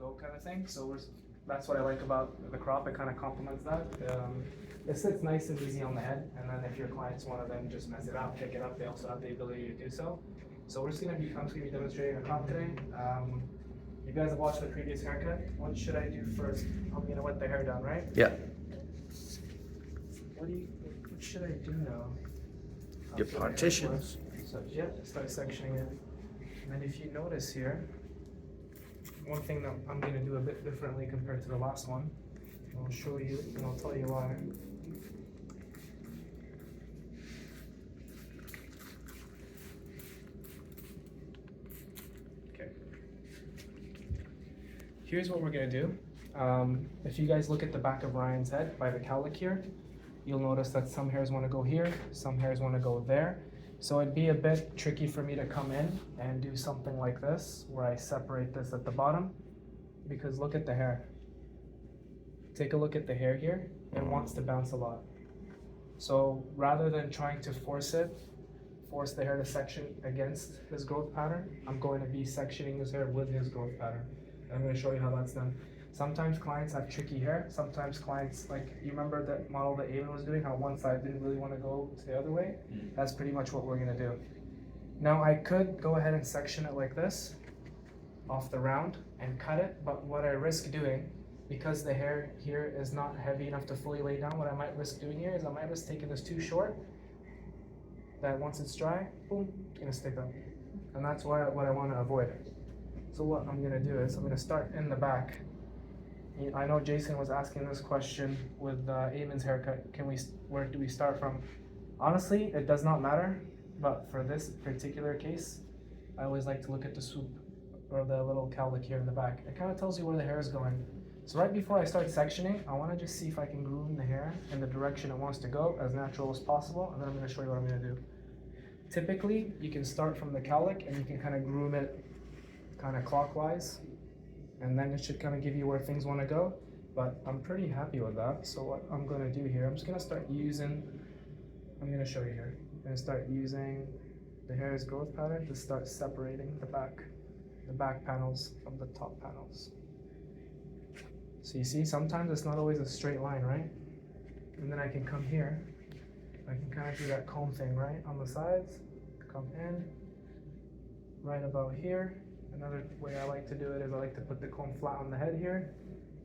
go kind of thing. So that's what I like about the crop. It kind of complements that. It sits nice and easy on the head, and then if your clients want to then just mess it up, pick it up, they also have the ability to do so. So I'm just gonna be demonstrating a crop today. You guys have watched the previous haircut. What should I do first? I'm gonna wet the hair down, right? Yeah. What should I do now? Your partitions. So yeah, start sectioning it. And then if you notice here, one thing that I'm gonna do a bit differently compared to the last one, I'll show you and I'll tell you why. Okay. Here's what we're gonna do. If you guys look at the back of Ryan's head by the cowlick here, you'll notice that some hairs want to go here, some hairs want to go there. So it'd be a bit tricky for me to come in and do something like this, where I separate this at the bottom, because look at the hair. Take a look at the hair here. It wants to bounce a lot. So rather than trying to force the hair to section against his growth pattern, I'm going to be sectioning his hair with his growth pattern. And I'm going to show you how that's done. Sometimes clients have tricky hair. Sometimes clients, like, you remember that model that Eamon was doing, how one side didn't really want to go to the other way? That's pretty much what we're gonna do. Now I could go ahead and section it like this, off the round, and cut it, but what I risk doing, because the hair here is not heavy enough to fully lay down, what I might risk doing here is I might risk taking this too short, that once it's dry, boom, it's gonna stick up. And that's what I wanna avoid. So what I'm gonna do is I'm gonna start in the back. I know Jason was asking this question with Eamon's haircut. Where do we start from? Honestly, it does not matter, but for this particular case, I always like to look at the swoop or the little cowlick here in the back. It kind of tells you where the hair is going. So right before I start sectioning, I want to just see if I can groom the hair in the direction it wants to go, as natural as possible, and then I'm going to show you what I'm going to do. Typically, you can start from the cowlick and you can kind of groom it kind of clockwise, and then it should kind of give you where things want to go. But I'm pretty happy with that. So what I'm going to do here, I'm going to show you here. I'm going to start using the hair's growth pattern to start separating the back panels from the top panels. So you see, sometimes it's not always a straight line, right? And then I can come here, I can kind of do that comb thing, right? On the sides, come in, right about here. Another way I like to do it is I like to put the comb flat on the head here,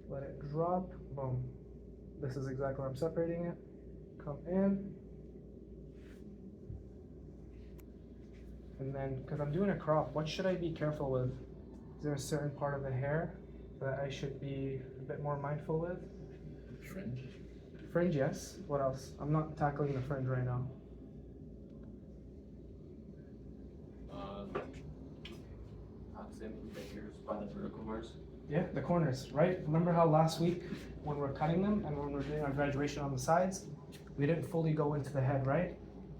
let it drop, boom. This is exactly where I'm separating it. Come in. And then, because I'm doing a crop, what should I be careful with? Is there a certain part of the hair that I should be a bit more mindful with? Fringe. Fringe, yes. What else? I'm not tackling the fringe right now. By the vertical bars. Yeah, the corners, right? Remember how last week when we're cutting them and when we're doing our graduation on the sides, we didn't fully go into the head, right?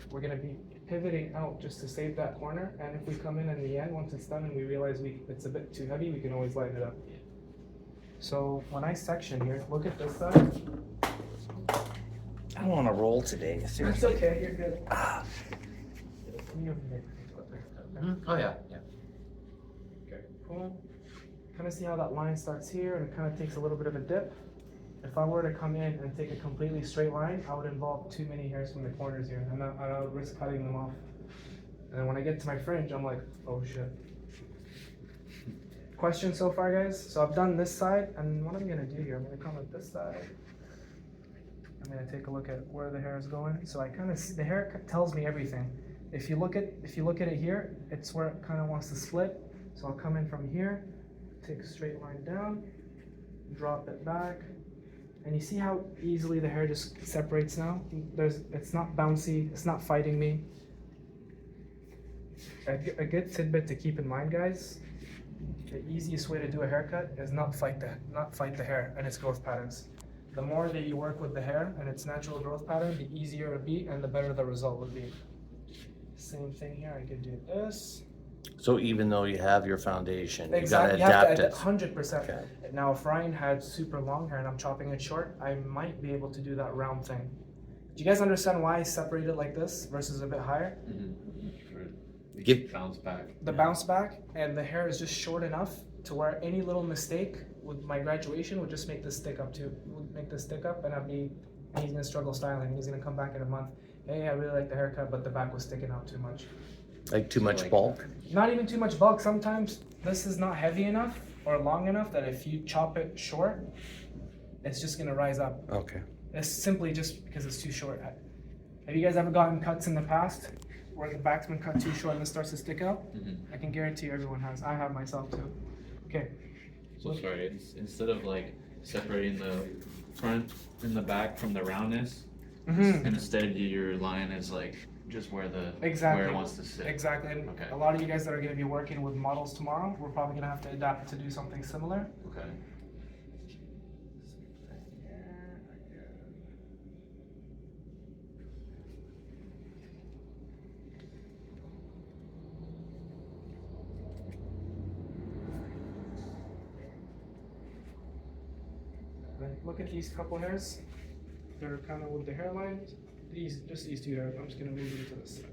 We're gonna be pivoting out just to save that corner, and if we come in the end, once it's done and we realize it's a bit too heavy, we can always lighten it up. So when I section here, look at this side. I don't want to roll today. It's Seriously. okay, you're good. Oh yeah, yeah. Okay, cool. Kind of see how that line starts here and it kind of takes a little bit of a dip. If I were to come in and take a completely straight line, I would involve too many hairs from the corners here, and I would risk cutting them off. And then when I get to my fringe, I'm like, oh shit. Questions so far, guys? So I've done this side, and what I'm gonna do here, I'm gonna come at this side. I'm gonna take a look at where the hair is going. So I kind of see, the hair tells me everything. If you look at it here, it's where it kind of wants to split. So I'll come in from here, take a straight line down, drop it back, and you see how easily the hair just separates now? It's not bouncy, it's not fighting me. A good tidbit to keep in mind, guys, the easiest way to do a haircut is not fight the hair and its growth patterns. The more that you work with the hair and its natural growth pattern, the easier it would be and the better the result would be. Same thing here, I could do this. So even though you have your foundation, Exactly. you gotta adapt it. 100%. Okay. Now, if Ryan had super long hair and I'm chopping it short, I might be able to do that round thing. Do you guys understand why I separate it like this versus a bit higher? Mm-hmm. Give Bounce back. The bounce back, and the hair is just short enough to where any little mistake with my graduation would just make this stick up too. Would make this stick up, and he's gonna struggle styling. He's gonna come back in a month. Hey, I really like the haircut, but the back was sticking out too much. Like too much Like- bulk? Not even too much bulk. Sometimes this is not heavy enough or long enough that if you chop it short, it's just gonna rise up. Okay. It's simply just because it's too short. Have you guys ever gotten cuts in the past where the back's been cut too short and it starts to stick out? Mm-hmm. I can guarantee everyone has. I have myself too. Okay. So sorry, instead of like separating the front and the back from the roundness, Mm-hmm. instead your line is like just where Exactly. where it wants to sit. Exactly. And Okay. a lot of you guys that are going to be working with models tomorrow, we're probably going to have to adapt to do something similar. Okay. Then look at these couple hairs. They're kind of with the hairline. Just these two hairs. I'm just going to move them to the side.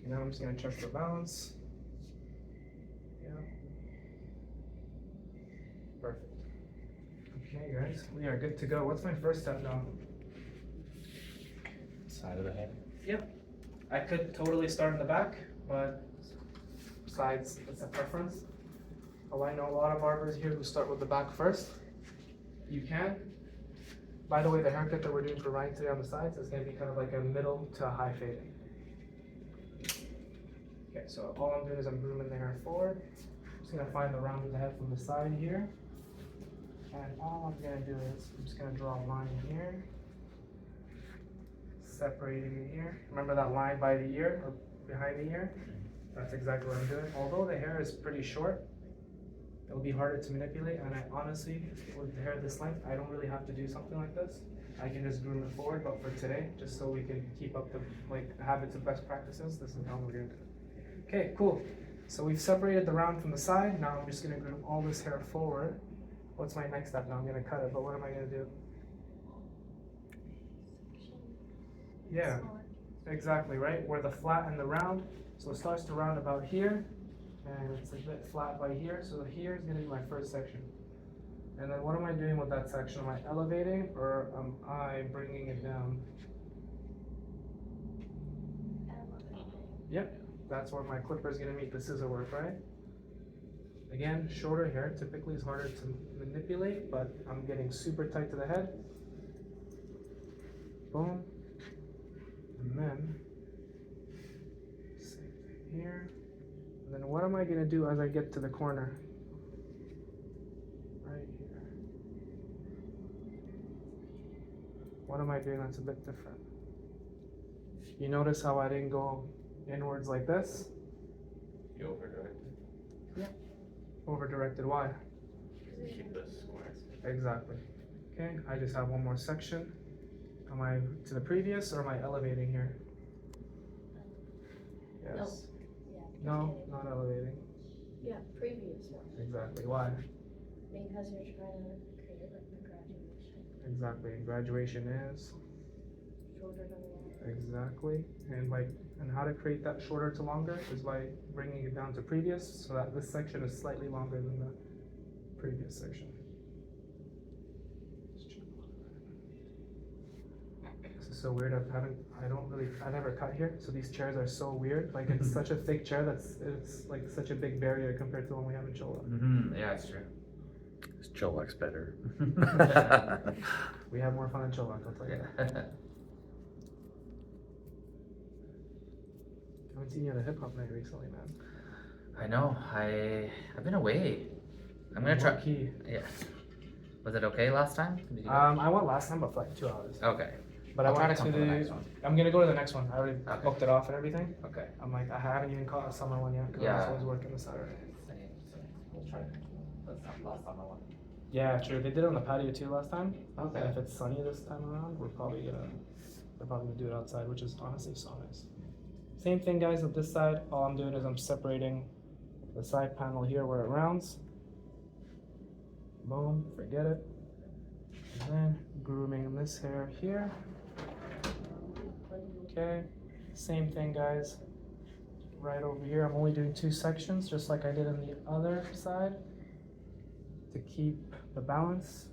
Now I'm just going to check for balance. Yeah. Perfect. Okay, guys, we are good to go. What's my first step now? Side of the head. I could totally start in the back, but besides, it's a preference. Oh, I know a lot of barbers here who start with the back first. You can. By the way, the haircut that we're doing for Ryan today on the sides is going to be kind of like a middle to a high fade. Okay, so all I'm doing is I'm grooming the hair forward. I'm just going to find the round of the head from the side here. And all I'm going to do is I'm just going to draw a line here. Separating the ear. Remember that line by the ear or behind the ear? That's exactly what I'm doing. Although the hair is pretty short, it'll be harder to manipulate, and I honestly, with the hair this length, I don't really have to do something like this. I can just groom it forward, but for today, just so we can keep up the habits of best practices, this is how we're gonna do it. Okay, cool. So we've separated the round from the side. Now I'm just gonna groom all this hair forward. What's my next step now? I'm gonna cut it, but what am I gonna do? Yeah, exactly, right? Where the flat and the round, so it starts to round about here, and it's a bit flat by here, so here is gonna be my first section. And then what am I doing with that section? Am I elevating, or am I bringing it down? Yep, that's where my clipper is gonna meet the scissor work, right? Again, shorter hair typically is harder to manipulate, but I'm getting super tight to the head. Boom. And then, same thing here. And then what am I gonna do as I get to the corner? Right here. What am I doing that's a bit different? You notice how I didn't go inwards like this? You over-directed. Over-directed, why? Keep this square. Exactly. Okay, I just have one more section. Am I to the previous or am I elevating here? Yes. No, not elevating. Yeah, previous one, Exactly. Why? because you're trying to create like a graduation, Exactly. And graduation is shorter than longer. exactly. And how to create that shorter to longer is by bringing it down to previous, so that this section is slightly longer than the previous section. This is so weird. I never cut here, so these chairs are so weird. Like it's such a thick chair it's like such a big barrier compared to the one we have in Chola. Mm-hmm. Yeah, it's true. This Cholak's better. We have more fun in Chola, I'll tell you that. I haven't seen you at a hip hop night recently, man. I know. I've been away. I'm gonna try. Key. Yeah. Was it okay last time? Did you go? I went last time, but for like 2 hours. Okay. But I'll I try went to come to the next one. I'm gonna go to the next one. I already Okay. booked it off and everything. Okay. I'm like, I haven't even caught a summer one yet because Yeah. I was working the Saturday. We'll try. That's not last time I went. Yeah, true. They did it on the patio too last time. Okay. And if it's sunny this time around, they're probably gonna do it outside, which is honestly so nice. Same thing, guys, with this side. All I'm doing is I'm separating the side panel here where it rounds. Boom, forget it. And then grooming this hair here. Okay, same thing, guys. right over here. I'm only doing 2 sections, just like I did on the other side, to keep the balance,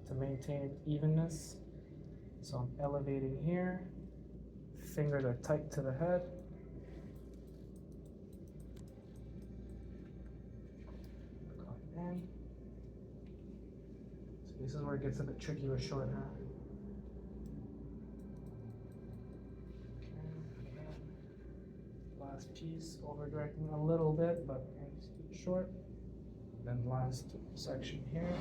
to maintain evenness. So I'm elevating here. Fingers are tight to the head. Come in. So this is where it gets a bit tricky with short hair. Last piece, over directing a little bit, but just keep it short. Then last section here.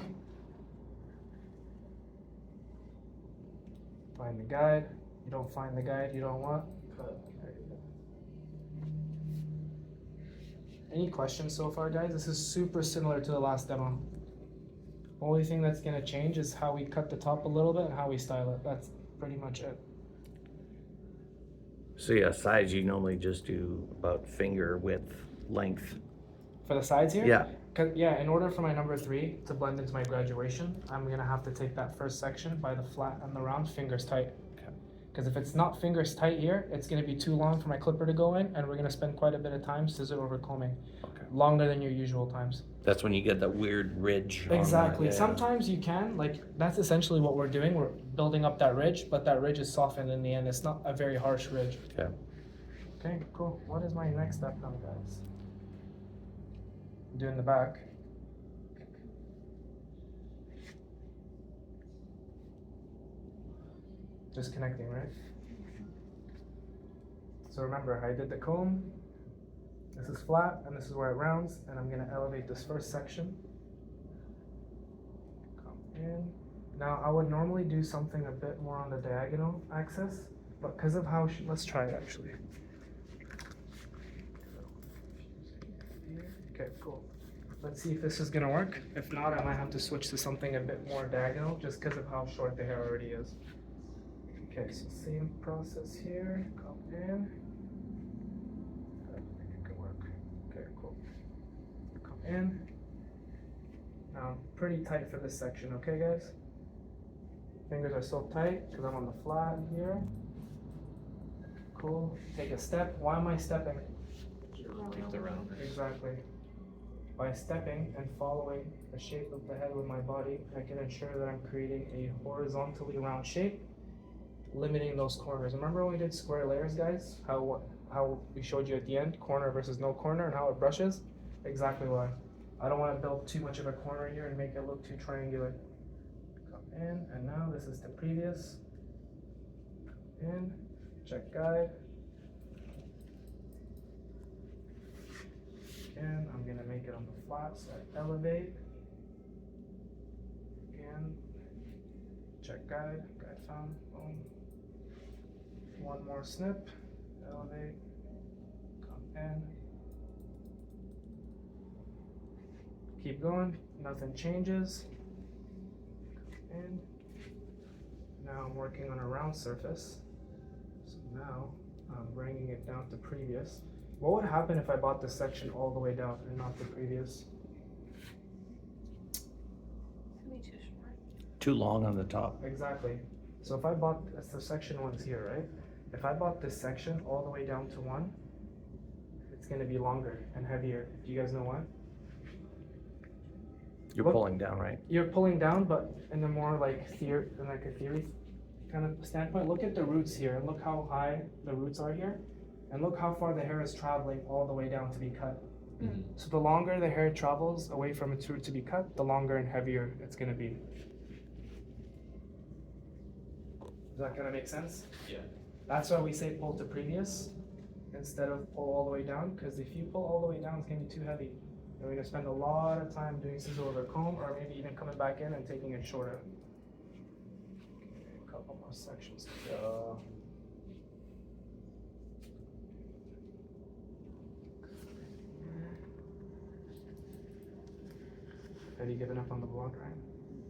Find the guide. You don't find the guide, you don't want. Cut. There you go. Any questions so far, guys? This is super similar to the last demo. Only thing that's gonna change is how we cut the top a little bit and how we style it. That's pretty much it. So yeah, size you normally just do about finger width length. For the sides here? Yeah. Yeah, in order for my number 3 to blend into my graduation, I'm gonna have to take that first section by the flat and the round, fingers tight. Because if it's not fingers tight here, it's gonna be too long for my clipper to go in, and we're gonna spend quite a bit of time scissor over combing. Okay. Longer than your usual times. That's when you get that weird ridge. on the- Exactly. yeah. Sometimes you can, like, that's essentially what we're doing. We're building up that ridge, but that ridge is softened in the end. It's not a very harsh ridge. Okay. Okay, cool. What is my next step now, guys? Doing the back. Just connecting, right? So remember, I did the comb. This is flat, and this is where it rounds, and I'm gonna elevate this first section. Come in. Now, I would normally do something a bit more on the diagonal axis, but because of how, let's try it actually. Okay, cool. Let's see if this is gonna work. If not, I might have to switch to something a bit more diagonal, just because of how short the hair already is. Okay, so same process here. Come in. I think it can work. Okay, cool. Come in. Now, pretty tight for this section, okay, guys? Fingers are so tight because I'm on the flat here. Cool. Take a step. Why am I stepping? Keep the roundness. Exactly. By stepping and following the shape of the head with my body, I can ensure that I'm creating a horizontally round shape, limiting those corners. Remember when we did square layers, guys? How we showed you at the end, corner versus no corner, and how it brushes? Exactly why. I don't want to build too much of a corner here and make it look too triangular. Come in, and now this is the previous. Come in, check guide. Again, I'm gonna make it on the flat, so I elevate. Again, check guide, guide found, boom. One more snip, elevate, come in. Keep going, nothing changes. Come in. Now I'm working on a round surface. So now I'm bringing it down to previous. What would happen if I brought this section all the way down and not the previous? It's gonna be too short. Too long on the top. Exactly. So if I bought, so section 1's here, right? If I bought this section all the way down to 1, it's gonna be longer and heavier. Do you guys know why? You're Look. pulling down, right? You're pulling down, but in a more like theory, in like a theory kind of standpoint, look at the roots here and look how high the roots are here. And look how far the hair is traveling all the way down to be cut. Mhm. So the longer the hair travels away from its root to be cut, the longer and heavier it's gonna be. Is that gonna make sense? Yeah. That's why we say pull to previous instead of pull all the way down, because if you pull all the way down, it's gonna be too heavy. And we're gonna spend a lot of time doing scissor over comb, or maybe even coming back in and taking it shorter. Okay, a couple more sections to go. Have you given up on the vlog, Ryan?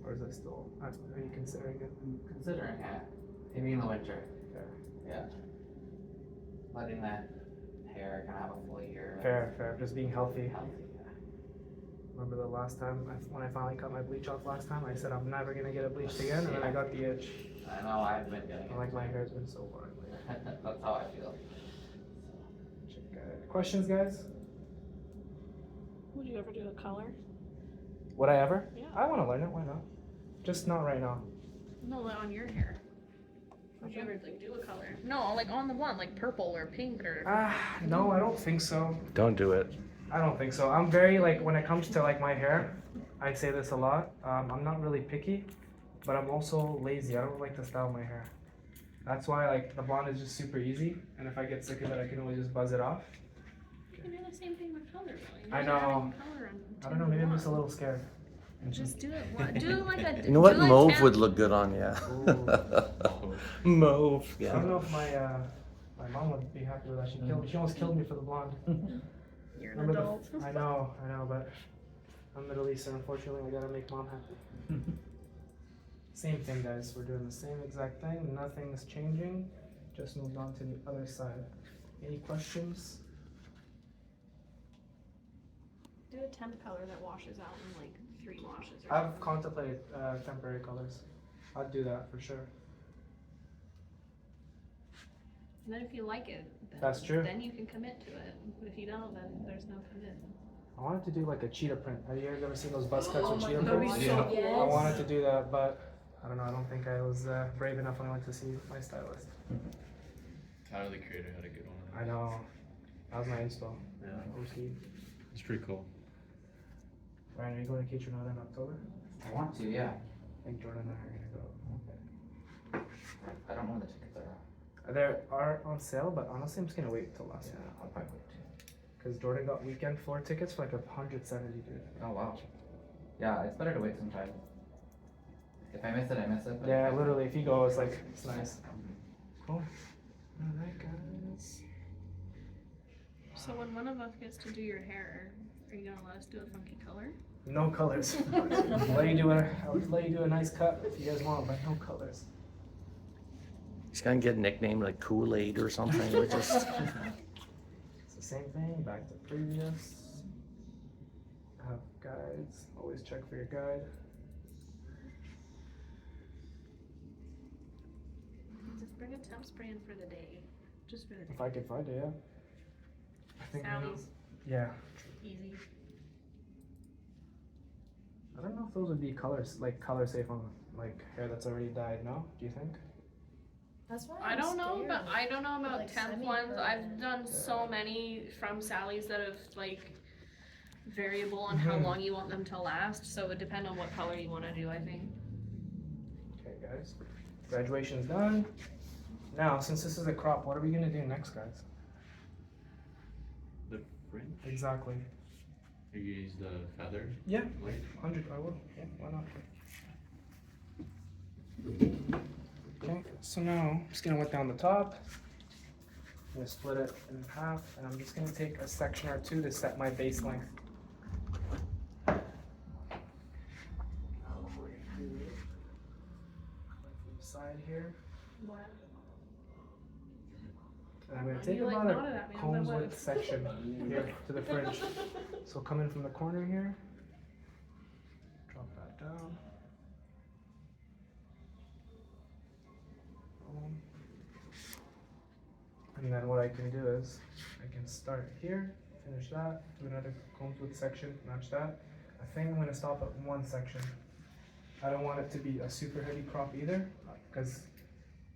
Or is it still, are you considering it? Considering it, maybe in the winter. Fair. Yeah. Letting that hair kind of have a full year. Fair, just being healthy. Healthy, yeah. Remember the last time, when I finally cut my bleach off last time, I said I'm never gonna get it bleached again, and then I got the itch. I know, I've been getting it. Like my hair's been so hard lately. That's how I feel. Check it. questions, guys? Would you ever do a color? Would I ever? Yeah. I want to learn it. Why not? Just not right now. No, like on your hair. Would you ever like do a color? No, like on the one, like purple or pink or. No, I don't think so. Don't do it. I don't think so. I'm very like when it comes to like my hair, I say this a lot. I'm not really picky, but I'm also lazy. I don't like to style my hair. That's why like the blonde is just super easy, and if I get sick of it, I can always just buzz it off. You can do the same thing with color, really. I know. I don't know. Maybe I'm just a little scared. Just do it. Do like a. You know what? do like Mauve 10 would look good on you. Mauve. I Yeah. don't know if my mom would be happy with that. She almost killed me for the blonde. You're an Remember adult. I know, but I'm Middle Eastern. Unfortunately, I gotta make mom happy. Same thing, guys. We're doing the same exact thing. Nothing's changing. Just moved on to the other side. Any questions? Do a temp color that washes out in like 3 washes or I've something. contemplated temporary colors. I'd do that for sure. And then if you like it, then, That's true. Then you can commit to it. But if you don't, then there's no commit. I wanted to do like a cheetah print. Have you guys ever seen those buzz cuts Oh with my cheetah God, that'd be prints? so Yeah. cool. I wanted to do that, but I don't know. I don't think I was brave enough when I went to see my stylist. Tyler the Creator had a good one. I know. That was my inspo. Yeah. OC. It's pretty cool. Ryan, are you going to Kitchener in October? I want to, yeah. I think Jordan and I are gonna go. I don't know when the tickets are. They are on sale, but honestly, I'm just gonna wait till last Yeah, minute. I'll probably wait too. Cause Jordan got weekend floor tickets for like 170, dude. Oh wow. Yeah, it's better to wait sometimes. If I miss it, I miss it. But Yeah, if I- literally, if you go, it's like, it's nice. Cool. Alright, guys. So when one of us gets to do your hair, are you gonna let us do a funky color? No colors. I'll let you do a nice cut if you guys want, but no colors. He's gonna get nicknamed like Kool-Aid or something. Or just It's the same thing, back to previous. Have guides, always check for your guide. Just bring a temp spray in for the day. Just for the day. If I can find it, yeah. I think, Sally's yeah. easy. I don't know if those would be colors, like color safe on like hair that's already dyed, no? Do you think? That's why I I'm don't know, scared. but I don't know about Like temp ones. I've done so many from Sally's that have like variable on how Mhm. long you want them to last. So it would depend on what color you want to do, I think. Okay, guys. Graduation's done. Now, since this is a crop, what are we gonna do next, guys? The fringe? Exactly. You use the feather? Yeah. Like, 100, I will. Yeah, why not? Okay, so now I'm just gonna wet down the top. I'm gonna split it in half, and I'm just gonna take a section or two to set my base length. From the side here. And I'm gonna take You, like, about nodded a at me. I'm combs like, width what? section here to the fringe. So come in from the corner here. Drop that down. Boom. And then what I can do is I can start here, finish that, do another combs width section, match that. I think I'm gonna stop at one section. I don't want it to be a super heavy crop either, because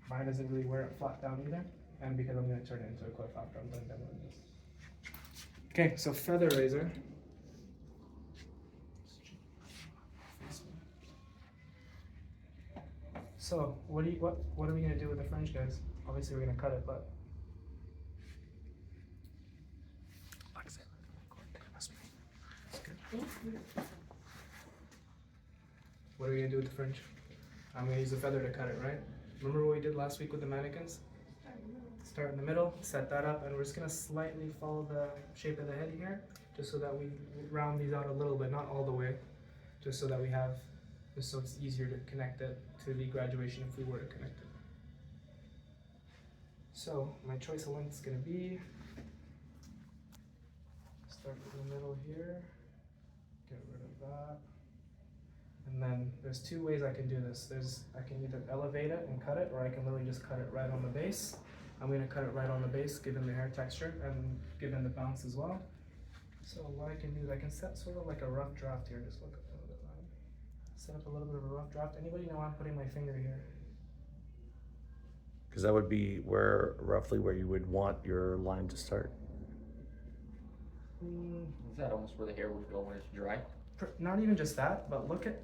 mine doesn't really wear it flat down either, and because I'm gonna turn it into a cliff after I'm done demoing this. Okay, so feather razor. So what are we gonna do with the fringe, guys? Obviously we're gonna cut it, but what are we gonna do with the fringe? I'm gonna use the feather to cut it, right? Remember what we did last week with the mannequins? Start in the middle, set that up, and we're just gonna slightly follow the shape of the head here, just so that we round these out a little bit, not all the way, just so that we have, just so it's easier to connect it to the graduation if we were to connect it. So my choice of length is gonna be, start in the middle here, get rid of that. And then there's two ways I can do this. I can either elevate it and cut it, or I can literally just cut it right on the base. I'm gonna cut it right on the base, given the hair texture and given the bounce as well. So what I can do is I can set sort of like a rough draft here. Just look up a little bit line. Set up a little bit of a rough draft. Anybody know I'm putting my finger here? Because that would be roughly where you would want your line to start. Is that almost where the hair would go when it's dry? Not even just that, but look at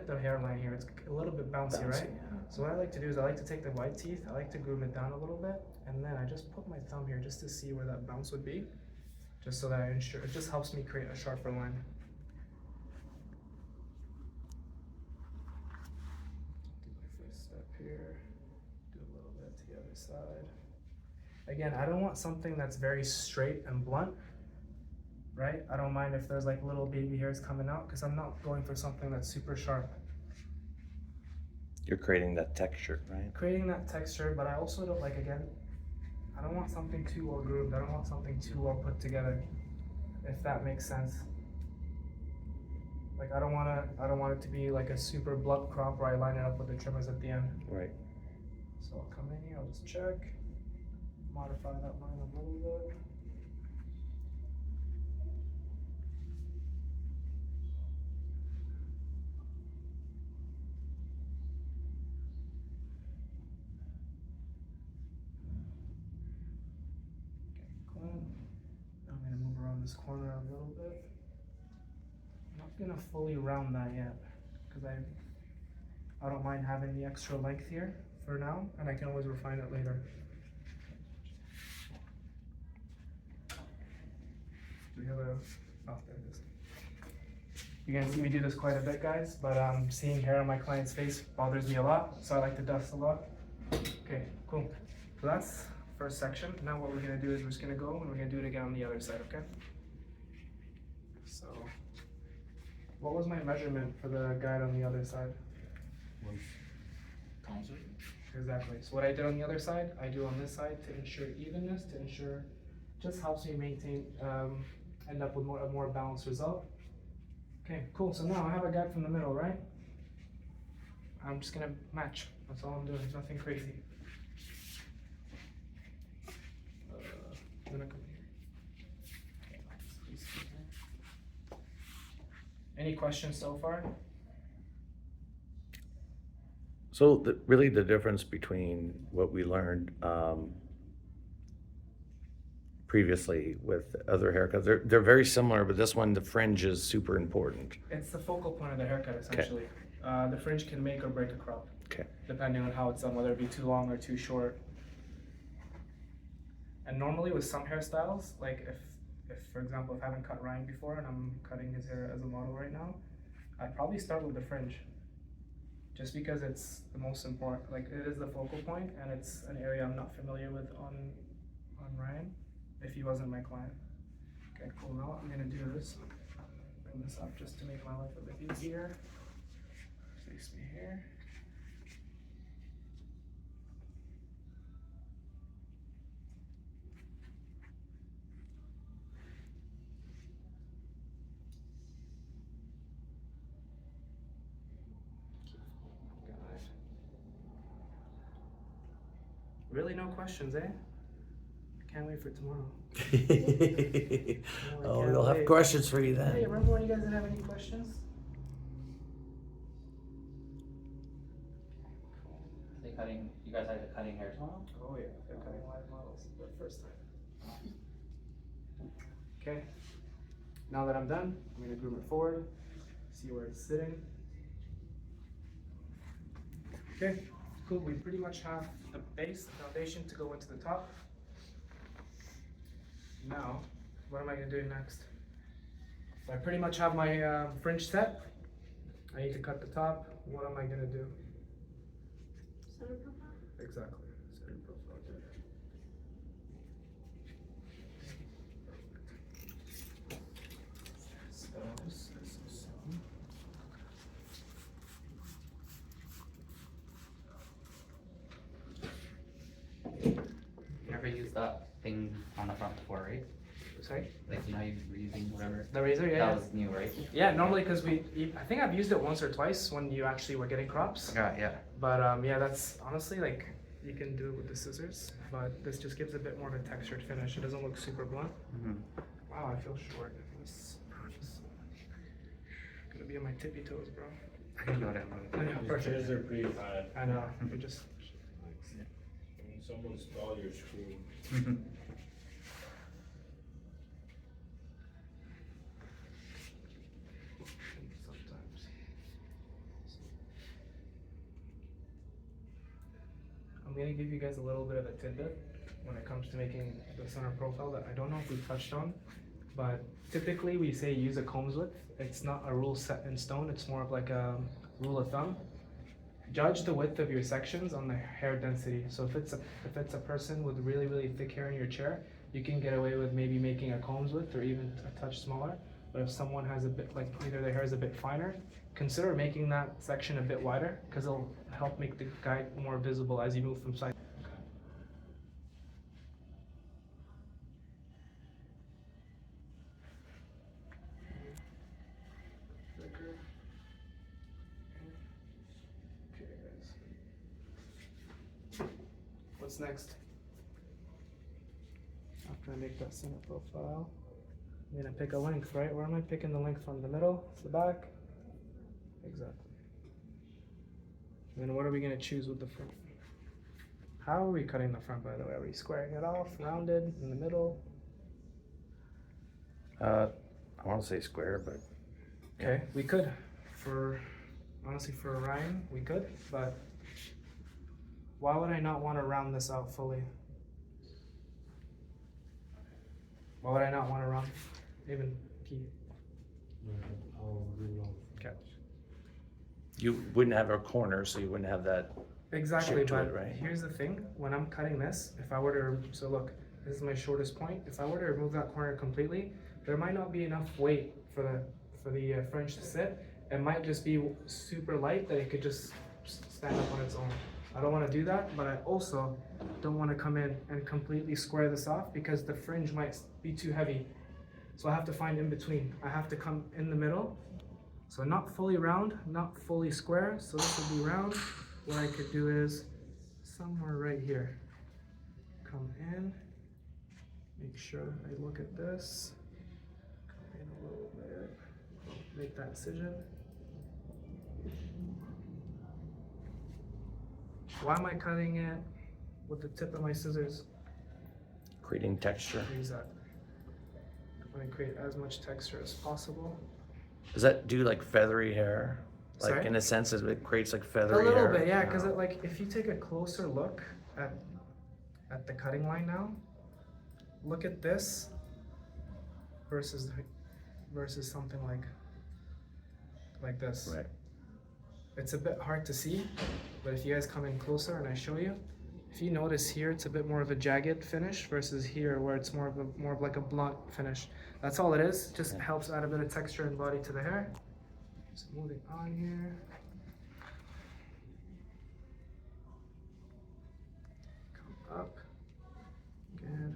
the hairline here. It's a little bit bouncy, right? Yeah. So what I like to do is I like to take the white teeth, I like to groom it down a little bit, and then I just put my thumb here just to see where that bounce would be, just so that I ensure it just helps me create a sharper line. Do my first step here, do a little bit to the other side. Again, I don't want something that's very straight and blunt. Right? I don't mind if there's like little baby hairs coming out because I'm not going for something that's super sharp. You're creating that texture, right? Creating that texture, but I also don't like, again, I don't want something too well groomed. I don't want something too well put together, if that makes sense. Like I don't want it to be like a super blunt crop where I line it up with the trimmers at the end. Right. So I'll come in here, I'll just check, modify that line a little bit. I'm gonna move around this corner a little bit. I'm not gonna fully round that yet, because I don't mind having the extra length here for now, and I can always refine it later. Do we have a, oh, there it is. You're gonna see me do this quite a bit, guys, but seeing hair on my client's face bothers me a lot, so I like to dust a lot. Okay, cool. So that's first section. Now what we're gonna do is we're just gonna go and we're gonna do it again on the other side, okay? So, what was my measurement for the guide on the other side? Concert? Exactly. So what I did on the other side, I do on this side to ensure evenness, to ensure, just helps me maintain, end up with a more balanced result. Okay, cool. So now I have a guide from the middle, right? I'm just gonna match. That's all I'm doing. There's nothing crazy. I'm gonna come here. Any questions so far? So really the difference between what we learned previously with other haircuts, they're very similar, but this one, the fringe is super important. It's the focal point of the haircut, essentially. The fringe can make or break a crop. Okay. Depending on how it's done, whether it be too long or too short. And normally with some hairstyles, like if for example, if I haven't cut Ryan before and I'm cutting his hair as a model right now, I'd probably start with the fringe. Just because it's the most important, like it is the focal point and it's an area I'm not familiar with on Ryan, if he wasn't my client. Okay, cool, now I'm gonna do this. Bring this up just to make my life a bit easier. Face me here. Really no questions, eh? Can't wait for tomorrow. Oh, can't we'll have wait. questions for you Hey, then. remember when you guys didn't have any questions? Are they cutting, you guys are cutting hair tomorrow? Oh yeah, they're cutting live models for the first time. Okay, now that I'm done, I'm gonna groom it forward, see where it's sitting. Okay, cool, we pretty much have the base, the foundation to go into the top. Now, what am I gonna do next? So I pretty much have my fringe set. I need to cut the top. What am I gonna do? Center profile? Exactly. Center profile. You never used that thing on the front before, right? Sorry? Like, you know, you were using whatever. The razor, yeah. That was new, right? Yeah, normally because I think I've used it once or twice when you actually were getting crops. Yeah, yeah. But yeah, that's honestly like, you can do it with the scissors, but this just gives a bit more of a textured finish. It doesn't look super blunt. Wow, I feel short. This gonna be on my tippy toes, bro. I can go down. I know, These perfect. chairs are pretty high. I know. We just. When someone's tall, you're screwed. Sometimes. I'm gonna give you guys a little bit of a tidbit when it comes to making the center profile that I don't know if we touched on, but typically we say use a combs width. It's not a rule set in stone, it's more of like a rule of thumb. Judge the width of your sections on the hair density. So if it's a person with really, really thick hair in your chair, you can get away with maybe making a combs width or even a touch smaller. But if someone has a bit, like either their hair is a bit finer, consider making that section a bit wider because it'll help make the guide more visible as you move from side. What's next? After I make that center profile, I'm gonna pick a length, right? Where am I picking the length from? The middle? It's the back? Exactly. And then what are we gonna choose with the front? How are we cutting the front, by the way? Are we squaring it off, rounded, in the middle? I want to say square, but Okay, we could. Honestly, for Ryan, we could, but why would I not want to round this out fully? Why would I not want to round even Keith? Okay. you wouldn't have a corner, so you wouldn't have that. Exactly, Shape to but it, right? here's the thing, when I'm cutting this, if I were to, so look, this is my shortest point. If I were to remove that corner completely, there might not be enough weight for the fringe to sit. It might just be super light that it could just stand up on its own. I don't want to do that, but I also don't want to come in and completely square this off because the fringe might be too heavy. So I have to find in between. I have to come in the middle. So not fully round, not fully square. So this would be round. What I could do is somewhere right here. Come in, make sure I look at this. Come in a little bit, make that incision. Why am I cutting it with the tip of my scissors? Creating texture. Exactly. I want to create as much texture as possible. Does that do like feathery hair? Like Sorry? in a sense, it creates like A feathery little hair? bit, yeah, because like if you take a closer look at the cutting line now, look at this versus something like this. Right. It's a bit hard to see, but if you guys come in closer and I show you, if you notice here, it's a bit more of a jagged finish versus here where it's more of like a blunt finish. That's all it is. Just helps add a bit of texture and body to the hair. So moving on here. Come up. Good.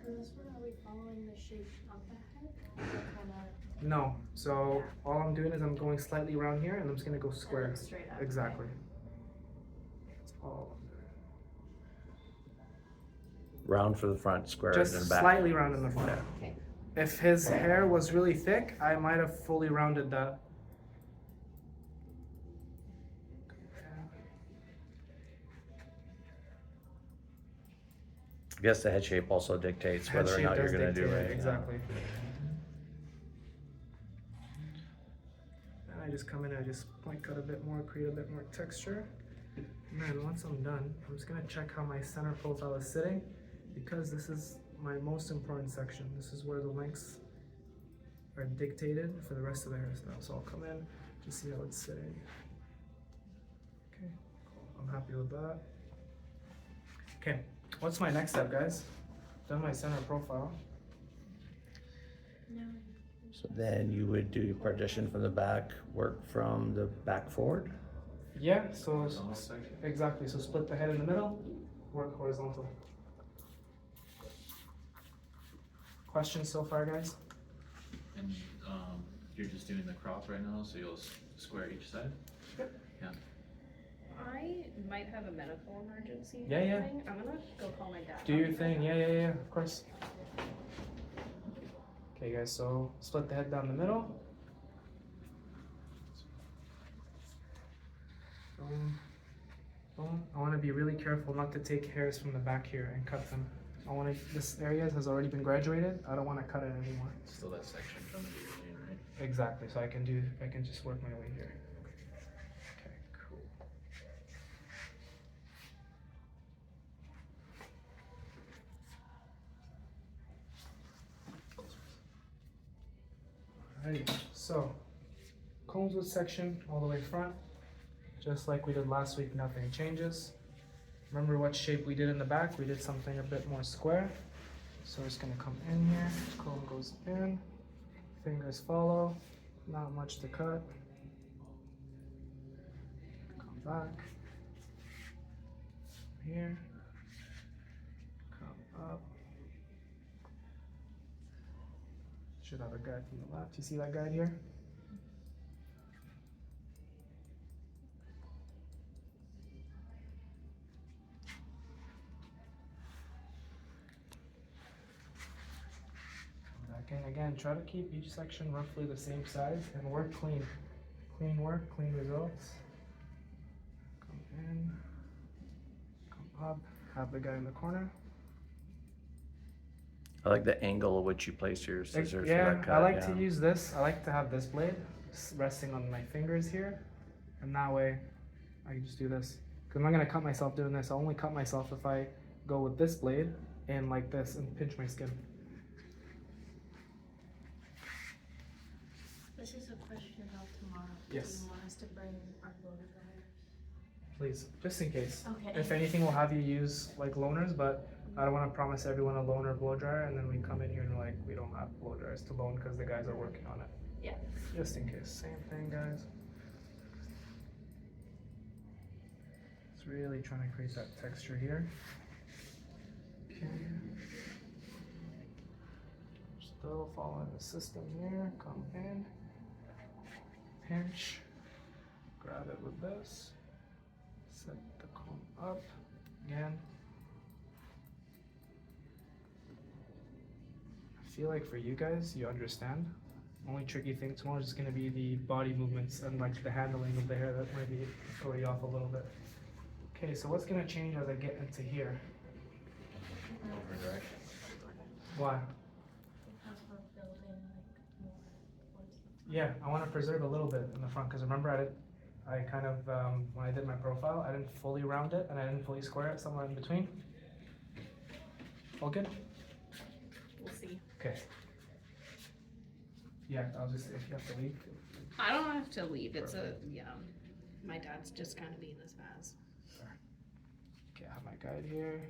For this one, are we following the shape of the head? Or kinda No. So all I'm doing is I'm going slightly around here and I'm just gonna go square. and then straight up? Exactly. That's all. Round for the front, square Just in the back. slightly round in the front. Okay. If his hair was really thick, I might have fully rounded that. I guess the head shape also dictates Head whether or shape not you're does gonna do dictate it. it, exactly. And I just come in and I just point cut a bit more, create a bit more texture. And then once I'm done, I'm just gonna check how my center profile is sitting because this is my most important section. This is where the lengths are dictated for the rest of the hairstyle. So I'll come in, just see how it's sitting. Okay, cool. I'm happy with that. Okay, what's my next step, guys? Done my center profile. No. So then you would do your partition from the back, work from the back forward. Yeah, so Horizontal section. exactly. So split the head in the middle, work horizontal. Questions so far, guys? And you're just doing the crop right now, so you'll square each side? Yep. Yeah. I might have a medical emergency. Yeah, yeah. Thing. I'm gonna go call my dad. Do your thing. Yeah, of course. Okay, guys, so split the head down the middle. Boom. Boom. I want to be really careful not to take hairs from the back here and cut them. I want to, this area has already been graduated. I don't want to cut it anymore. Still that section from the beginning, right? Exactly, so I can just work my way here. Okay, cool. Alrighty, so combs with section all the way front, just like we did last week, nothing changes. Remember what shape we did in the back? We did something a bit more square. So it's gonna come in here, comb goes in, fingers follow, not much to cut. Come back, here, come up. Should have a guide from the left. You see that guide here? Back in again. Try to keep each section roughly the same size and work clean. Clean work, clean results. Come in, come up, have the guy in the corner. I like the angle at which you place your scissors for Yeah, that cut. I like to use this. I like to have this blade resting on my fingers here, and that way I can just do this. Because I'm not gonna cut myself doing this. I'll only cut myself if I go with this blade and like this and pinch my skin. This is a question about tomorrow. Yes. Do you want us to bring our blow dryer? Please, just in case. Okay. If anything, we'll have you use like loaners, but I don't want to promise everyone a loaner blow dryer, and then we come in here and we're like, we don't have blow dryers to loan because the guys are working on it. Yeah. Just in case. Same thing, guys. It's really trying to create that texture here. Okay. Still following the system here. Come in. Pinch. Grab it with this. Set the comb up. Again. I feel like for you guys, you understand. Only tricky thing tomorrow is just gonna be the body movements and like the handling of the hair that might be throw you off a little bit. Okay, so what's gonna change as I get into here? Why? Because we're building like more towards the Yeah, I want to preserve a little bit in the front because remember I kind of when I did my profile, I didn't fully round it and I didn't fully square it, somewhere in between. All good? We'll see. Okay. Yeah, I'll just if you have to leave. I don't have to leave. It's my dad's just kind of being this fast. Okay, I have my guide here.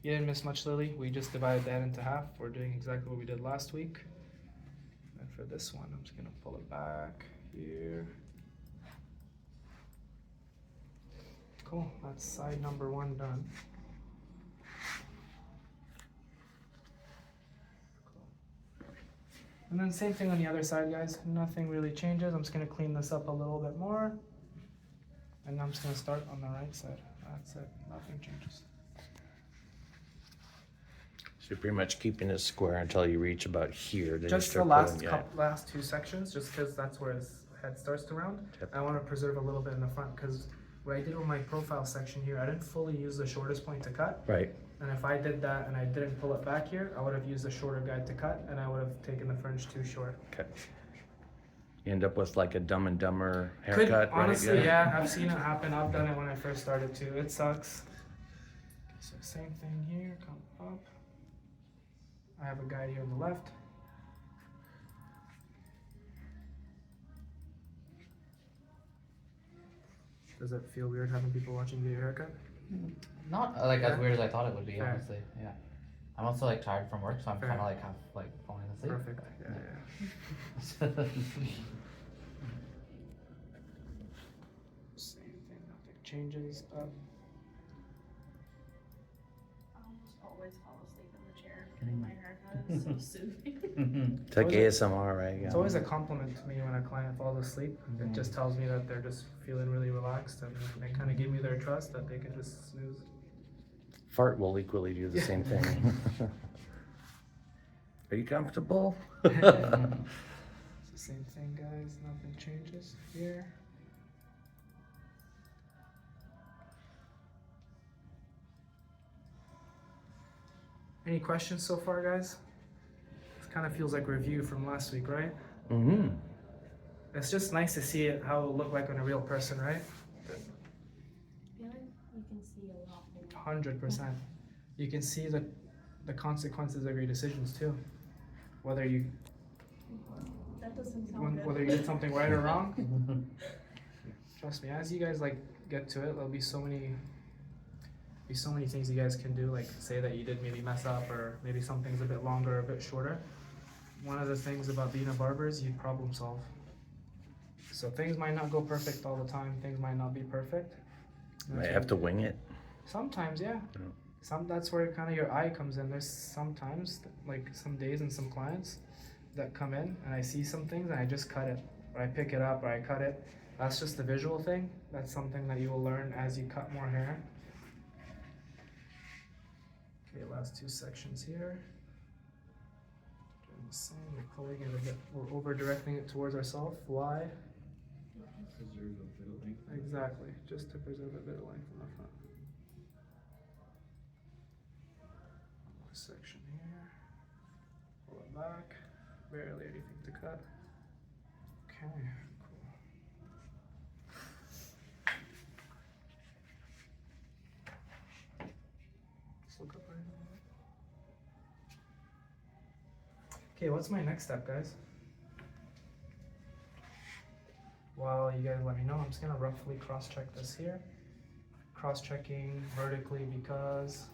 You didn't miss much, Lily. We just divided that into half. We're doing exactly what we did last week. And for this one, I'm just gonna pull it back here. Cool, that's side number 1 done. Cool. And then same thing on the other side, guys. Nothing really changes. I'm just gonna clean this up a little bit more. And I'm just gonna start on the right side. That's it, nothing changes. So you're pretty much keeping it square until you reach about here. Then you Just the start last pulling, yeah. last 2 sections, just because that's where his head starts to round. Yep. I want to preserve a little bit in the front because what I did with my profile section here, I didn't fully use the shortest point to cut. Right. And if I did that and I didn't pull it back here, I would have used the shorter guide to cut, and I would have taken the fringe too short. Okay. You end up with like a Dumb and Dumber Could, haircut, honestly, right? yeah, I've seen it happen. I've done it when I first started too. It sucks. So same thing here. Come up. I have a guide here on the left. Does it feel weird having people watching your haircut? Not like Yeah. as weird as I thought it would be, Fair. honestly. Yeah. I'm also like tired from work, so I'm Fair. kind of like half like falling asleep. Perfect. Yeah, Yeah. Same thing. Nothing changes. Up. I almost always fall asleep in the chair. Getting my haircut is so soothing. It's like ASMR, right? It's Yeah. always a compliment to me when a client falls asleep. It just tells me that they're just feeling really relaxed and they kind of give me their trust that they can just snooze. Fart will equally do the Yeah. same thing. Are you comfortable? It's the same thing, guys. Nothing changes here. Any questions so far, guys? It kind of feels like review from last week, right? Mm-hmm. It's just nice to see it, how it looked like on a real person, right? I feel like you can see a lot more. 100%. You can see the consequences of your decisions too. Whether you That doesn't sound good. whether you did something right or wrong. Trust me, as you guys like get to it, there'll be so many things you guys can do. Like say that you did maybe mess up, or maybe something's a bit longer or a bit shorter. One of the things about being a barber is you problem solve. So things might not go perfect all the time. Things might not be perfect. Might have to wing it. Sometimes, yeah. Yeah. That's where kind of your eye comes in. There's sometimes, like some days and some clients that come in and I see some things and I just cut it, or I pick it up, or I cut it. That's just the visual thing. That's something that you will learn as you cut more hair. Okay, last two sections here. Doing the same. We're pulling it a bit. We're over directing it towards ourselves. Why? Preserve a bit of length. Exactly. Just to preserve a bit of length in the front. More section here. Pull it back. Barely anything to cut. Okay, cool. Just look up right now. Okay, what's my next step, guys? While you guys let me know, I'm just gonna roughly cross-check this here. Cross-checking vertically because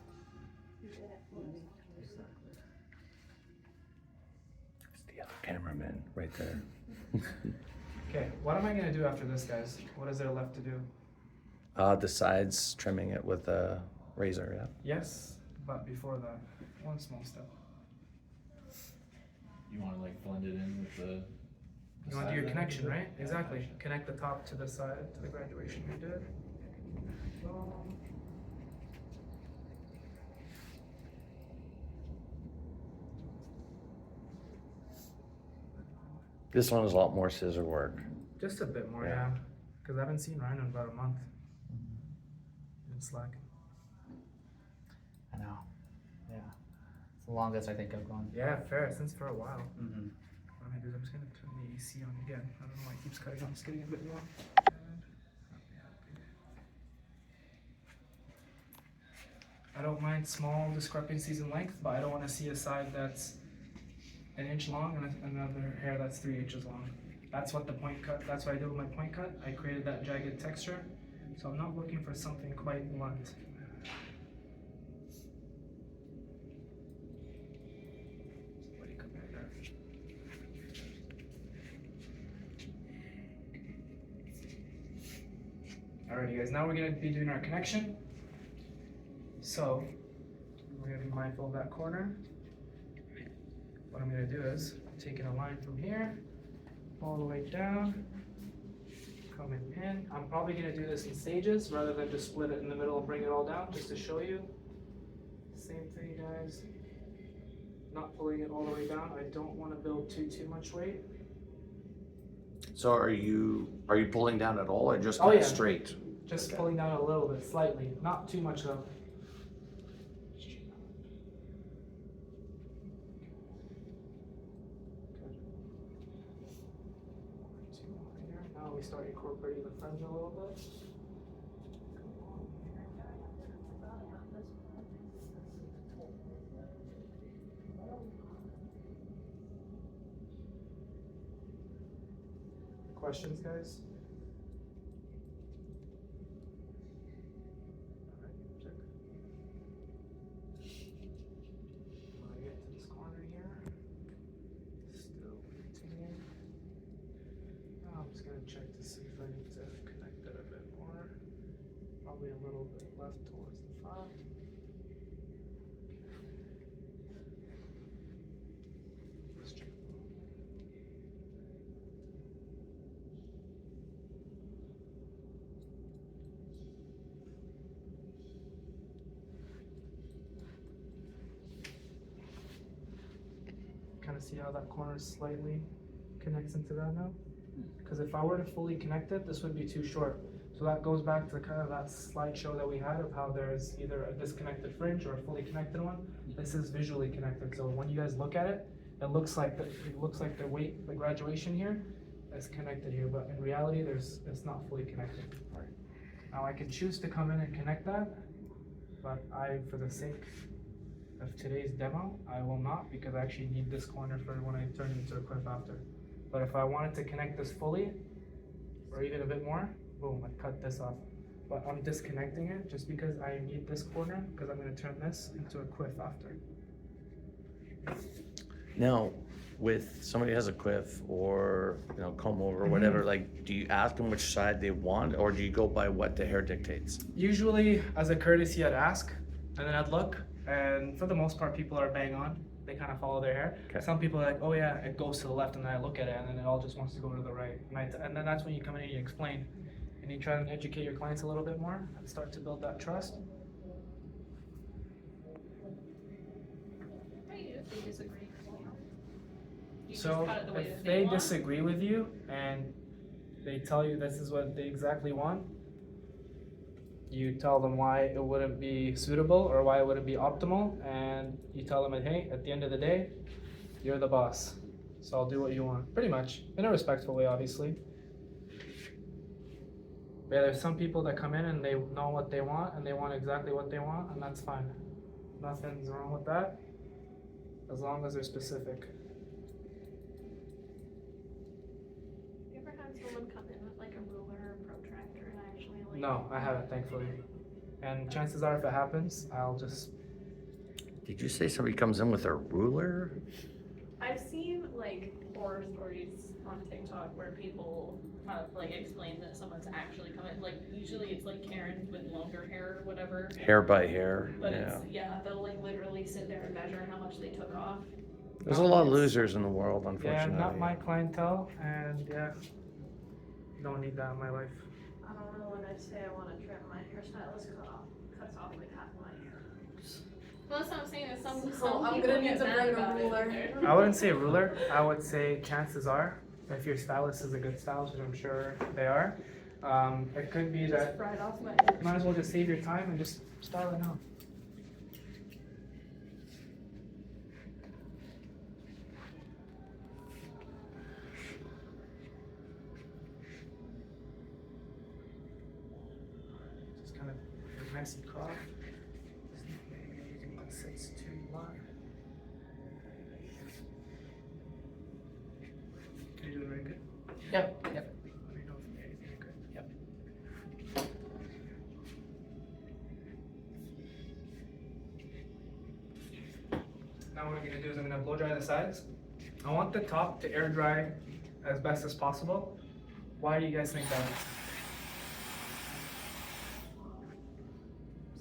It's the other cameraman right there. okay, what am I gonna do after this, guys? What is there left to do? The sides, trimming it with a razor, yeah. Yes, but before that, one small step. You want to like blend it in with the. You want to do your side connection, bend? right? Yeah, Exactly. connection. Connect the top to the side, to the graduation we did. This one is a lot more scissor work. Just a bit more, Yeah. yeah. Because I haven't seen Ryan in about a month. Been slacking. I know. Yeah. It's the longest I think I've gone. Yeah, fair. Since for a while. Mm-hmm. What I'm gonna do is I'm just gonna turn the AC on again. I don't know why it keeps cutting. I'm just getting a bit more. I don't mind small discrepancies in length, but I don't want to see a side that's an inch long and another hair that's 3 inches long. That's what the point cut. That's what I did with my point cut. I created that jagged texture, so I'm not looking for something quite blunt. What do you compare there? Alrighty guys, now we're gonna be doing our connection. So, we're gonna be mindful of that corner. What I'm gonna do is, taking a line from here, all the way down, coming in. I'm probably gonna do this in stages, rather than just split it in the middle and bring it all down, just to show you. Same thing guys, not pulling it all the way down. I don't wanna build too much weight. So are you pulling down at all or just Oh, kind of yeah. straight? Just Okay. pulling down a little bit, slightly, not too much though. Now we start incorporating the fringe a little bit. Questions, guys? Alright, check. When I get to this corner here, still maintaining. Now I'm just gonna check to see if I need to connect it a bit more. Probably a little bit left towards the front. Just kind of see how that corner slightly connects into that now? Because if I were to fully connect it, this would be too short. So that goes back to kind of that slideshow that we had of how there's either a disconnected fringe or a fully connected one. This is visually connected, so when you guys look at it, it looks like the graduation here is connected here, but in reality, it's not fully connected. Now I can choose to come in and connect that, but for the sake of today's demo, I will not, because I actually need this corner for when I turn it into a clip after. But if I wanted to connect this fully, or even a bit more, boom, I'd cut this off. But I'm disconnecting it just because I need this corner, because I'm gonna turn this into a quiff after. Now, with somebody has a quiff or, comb over or whatever, like, do you ask them which side they want, or do you go by what the hair dictates? Usually, as a courtesy, I'd ask, and then I'd look, and for the most part, people are bang on. They kind of follow their hair. Okay. Some people are like, oh yeah, it goes to the left, and then I look at it, and then it all just wants to go to the right. And then that's when you come in and you explain, and you try and educate your clients a little bit more, and start to build that trust. How do you do if they disagree? You just So cut it the way if that they want? disagree with you and they tell you this is what they exactly want, you tell them why it wouldn't be suitable or why it wouldn't be optimal, and you tell them that, hey, at the end of the day, you're the boss, so I'll do what you want. Pretty much, in a respectful way, obviously. But yeah, there's some people that come in and they know what they want and they want exactly what they want, and that's fine. Nothing's wrong with that, as long as they're specific. You ever had someone come in with like a ruler or protractor and actually like? No, I haven't, thankfully. And chances are, if it happens, I'll just. Did you say somebody comes in with a ruler? I've seen like horror stories on TikTok where people kind of like explain that someone's actually coming. Like usually it's like Karens with longer hair or whatever. Hair by hair, But yeah. they'll like literally sit there and measure how much they took off. There's a lot of losers in the world, Yeah, unfortunately. not my clientele, and yeah, don't need that in my life. I don't know when I say I want to trim, my hairstylist cuts off like half my hair. Well, that's what I'm saying. Is some I'm people gonna need get to mad bring a about it. ruler. I wouldn't say ruler. I would say chances are, if your stylist is a good stylist, which I'm sure they are, it could be that Just right off my you hair. might as well just save your time and just style it now. Just kind of a messy crop. Using 1/6 line. Can you do it very good? Yep. Let me know if anything good. Yep. Now what I'm gonna do is I'm gonna blow dry the sides. I want the top to air dry as best as possible. Why do you guys think that is?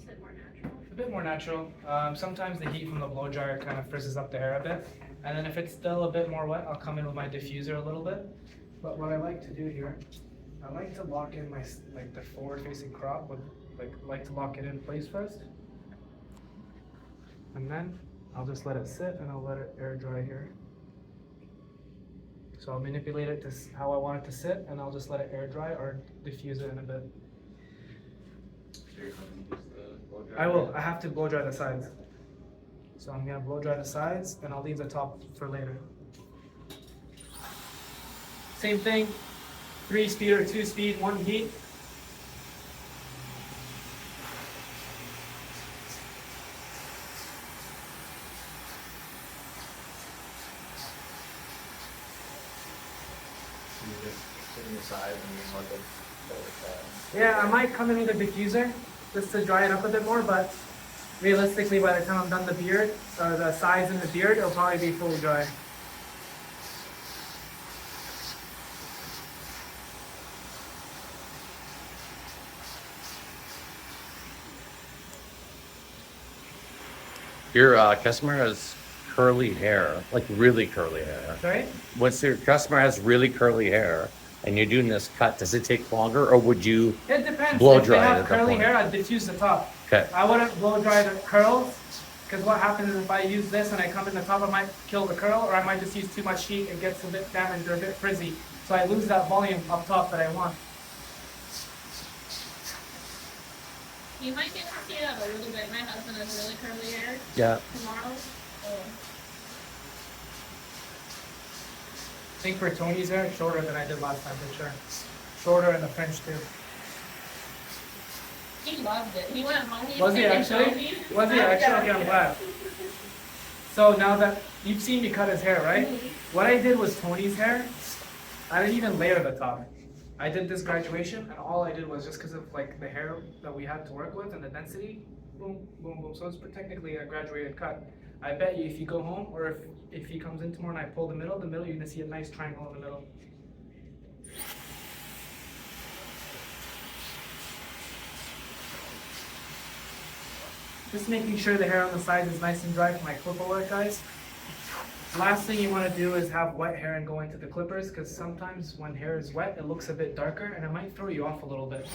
Is it more natural? A bit more natural. Sometimes the heat from the blow dryer kind of frizzes up the hair a bit. And then if it's still a bit more wet, I'll come in with my diffuser a little bit. But what I like to do here, I like to lock in my, like the forward facing crop with, like to lock it in place first. And then I'll just let it sit and I'll let it air dry here. So I'll manipulate it to how I want it to sit, and I'll just let it air dry or diffuse it in a bit. So you're gonna use the blow dryer? I will. I have to blow dry the sides. So I'm gonna blow dry the sides, and I'll leave the top for later. Same thing, 3-speed or 2-speed, 1 heat. You just sit in the side and you want to blow it Yeah, I might come in with a diffuser just to dry it up a bit more, but realistically, by the time I'm done the beard, or the sides and the beard, it'll probably be fully dry. Your customer has curly hair, like really curly hair. Sorry? Once your customer has really curly hair and you're doing this cut, does it take longer, or would you? It depends. Blow If dry they it have at that curly point. hair, I'd diffuse the top. Okay. I wouldn't blow dry the curls Because what happens is if I use this and I come in the top, I might kill the curl, or I might just use too much heat and gets a bit damaged or a bit frizzy. So I lose that volume up top that I want. You might get to see that a little bit. My husband has really curly hair Yeah. tomorrow. Oh. I think for Tony's hair, it's shorter than I did last time for sure. Shorter in the French too. He loved it. He went home. Was he actually? Was he actually? Okay, I'm glad. So now that you've seen me cut his hair, right? What I did was Tony's hair. I didn't even layer the top. I did this graduation, and all I did was just because of like the hair that we had to work with and the density, boom, boom, boom. So it's technically a graduated cut. I bet you if you go home, or if he comes in tomorrow and I pull the middle, you're gonna see a nice triangle in the middle. Just making sure the hair on the sides is nice and dry for my clipper work, guys. Last thing you want to do is have wet hair and go into the clippers, because sometimes when hair is wet, it looks a bit darker and it might throw you off a little bit.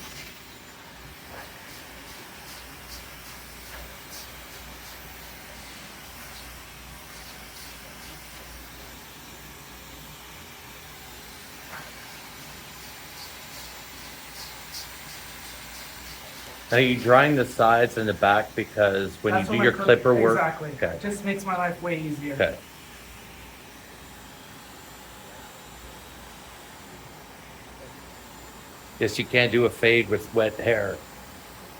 Are you drying the sides and the back because when That's you do what your my clipper work? Exactly. Okay. Just makes my life way easier. Okay. Yes, you can't do a fade with wet hair.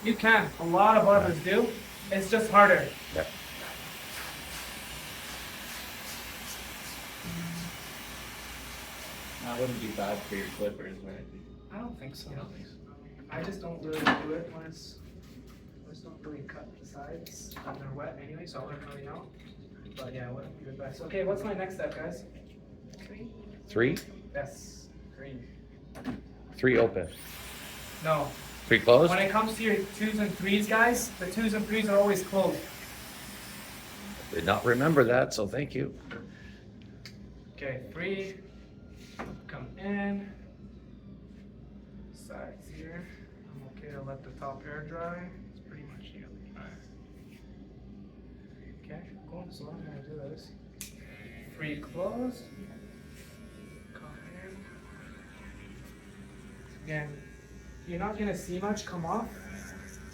You can. A lot of barbers do. It's just harder. Yeah. That wouldn't be bad for your clippers, right? I don't think so. You don't think so? I just don't really do it when it's. I just don't really cut the sides when they're wet anyway, so I wouldn't really know. But yeah, it wouldn't be the best. Okay, what's my next step, guys? 3? Yes. 3. 3 open. No. 3 closed? When it comes to your 2s and 3s, guys, the 2s and 3s are always closed. Did not remember that, so thank you. Okay, 3. Come in. Sides here. I'm okay to let the top air dry. It's pretty much nearly dry. Okay, cool. So I'm gonna do this. 3 closed. Come in. Again, you're not gonna see much come off,